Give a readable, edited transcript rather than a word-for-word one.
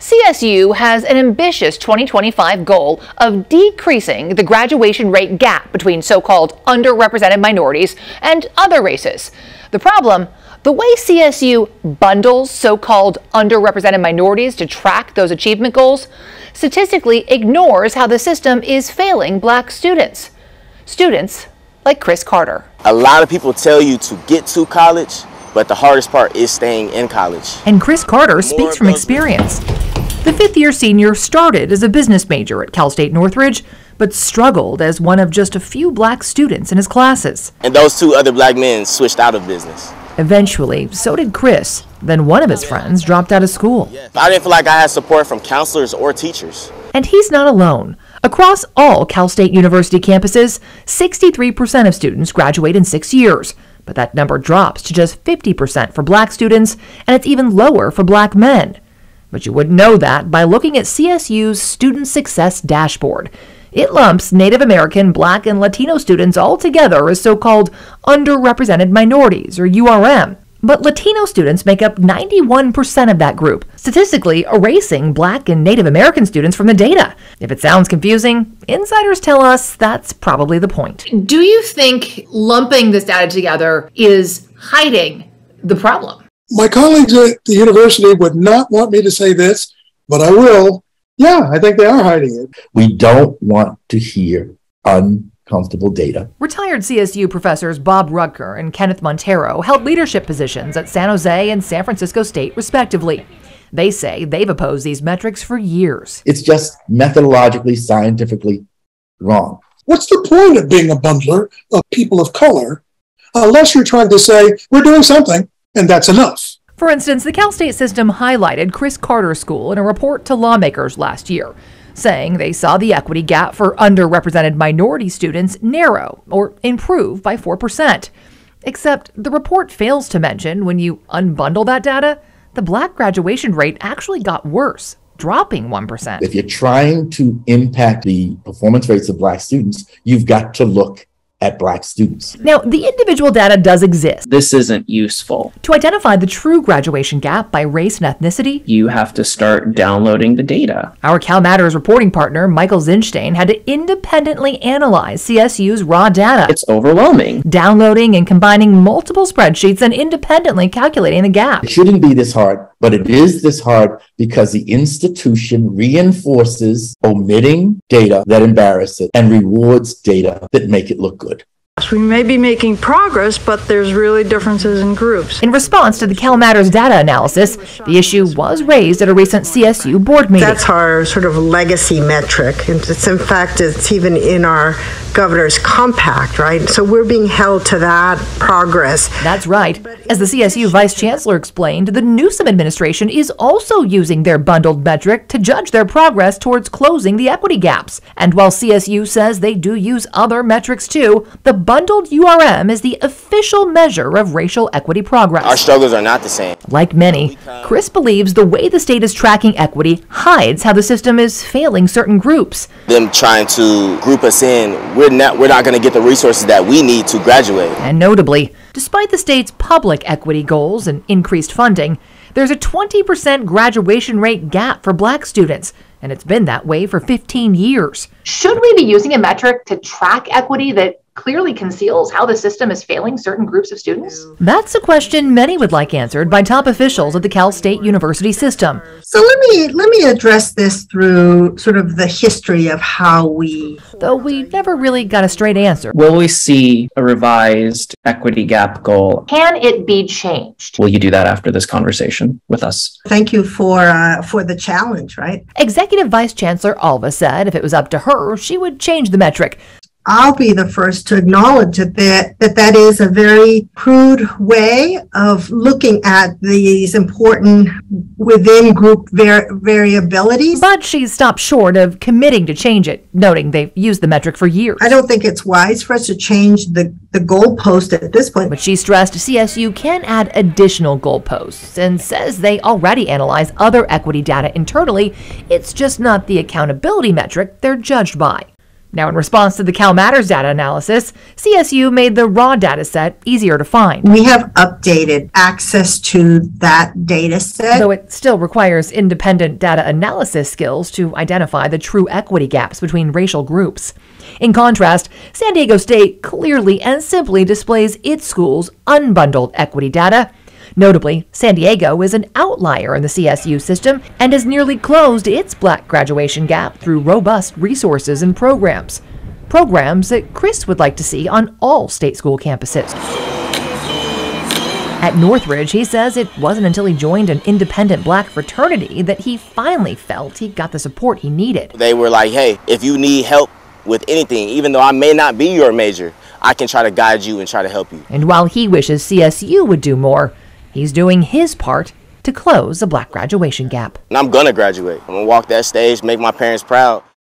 CSU has an ambitious 2025 goal of decreasing the graduation rate gap between so-called underrepresented minorities and other races. The problem? The way CSU bundles so-called underrepresented minorities to track those achievement goals statistically ignores how the system is failing black students. Students like Chris Carter. A lot of people tell you to get to college, but the hardest part is staying in college. And Chris Carter speaks from experience. The fifth-year senior started as a business major at Cal State Northridge, but struggled as one of just a few black students in his classes. And those two other black men switched out of business. Eventually, so did Chris. Then one of his friends dropped out of school. I didn't feel like I had support from counselors or teachers. And he's not alone. Across all Cal State University campuses, 63% of students graduate in 6 years. But that number drops to just 50% for black students, and it's even lower for black men. But you wouldn't know that by looking at CSU's Student Success Dashboard. It lumps Native American, Black, and Latino students all together as so-called underrepresented minorities, or URM. But Latino students make up 91% of that group, statistically erasing Black and Native American students from the data. If it sounds confusing, insiders tell us that's probably the point. Do you think lumping this data together is hiding the problem? My colleagues at the university would not want me to say this, but I will. Yeah, I think they are hiding it. We don't want to hear uncomfortable data. Retired CSU professors Bob Rutger and Kenneth Montero held leadership positions at San Jose and San Francisco State, respectively. They say they've opposed these metrics for years. It's just methodologically, scientifically wrong. What's the point of being a bundler of people of color unless you're trying to say we're doing something and that's enough? For instance, the Cal State system highlighted Chris Carter School in a report to lawmakers last year, saying they saw the equity gap for underrepresented minority students narrow or improve by 4%. Except the report fails to mention when you unbundle that data, the black graduation rate actually got worse, dropping 1%. If you're trying to impact the performance rates of black students, you've got to look at black students. Now, the individual data does exist. This isn't useful. To identify the true graduation gap by race and ethnicity, You have to start downloading the data. our CalMatters reporting partner, Michael Zinstein, had to independently analyze CSU's raw data, It's overwhelming. downloading and combining multiple spreadsheets and independently calculating the gap. It shouldn't be this hard, but it is this hard because the institution reinforces omitting data that embarrass it and rewards data that make it look good. We may be making progress, but there's really differences in groups. In response to the CalMatters data analysis, the issue was raised at a recent CSU board meeting. That's our sort of legacy metric. And in fact, it's even in our governor's compact, right? So we're being held to that progress. That's right. As the CSU vice chancellor explained, the Newsom administration is also using their bundled metric to judge their progress towards closing the equity gaps. And while CSU says they do use other metrics too, the bundled URM is the official measure of racial equity progress. Our struggles are not the same. Like many, Chris believes the way the state is tracking equity hides how the system is failing certain groups. Them trying to group us in, we're not going to get the resources that we need to graduate. And notably, despite the state's public equity goals and increased funding, there's a 20% graduation rate gap for black students, and it's been that way for 15 years. Should we be using a metric to track equity that clearly conceals how the system is failing certain groups of students? That's a question many would like answered by top officials at the Cal State University system. So let me address this through sort of the history of how we... Though we never really got a straight answer. Will we see a revised equity gap goal? Can it be changed? Will you do that after this conversation with us? Thank you for the challenge, right? Executive Vice Chancellor Alva said if it was up to her, she would change the metric. I'll be the first to acknowledge that is a very crude way of looking at these important within group variabilities. But she's stopped short of committing to change it, noting they've used the metric for years. I don't think it's wise for us to change the goalpost at this point. But she stressed CSU can add additional goalposts and says they already analyze other equity data internally. It's just not the accountability metric they're judged by. Now, in response to the CalMatters data analysis, CSU made the raw data set easier to find. We have updated access to that data set. Though it still requires independent data analysis skills to identify the true equity gaps between racial groups. In contrast, San Diego State clearly and simply displays its school's unbundled equity data. Notably, San Diego is an outlier in the CSU system and has nearly closed its black graduation gap through robust resources and programs. Programs that Chris would like to see on all state school campuses. At Northridge, he says it wasn't until he joined an independent black fraternity that he finally felt he got the support he needed. They were like, hey, if you need help with anything, even though I may not be your major, I can try to guide you and try to help you. And while he wishes CSU would do more, he's doing his part to close the black graduation gap. And I'm gonna graduate. I'm gonna walk that stage, make my parents proud.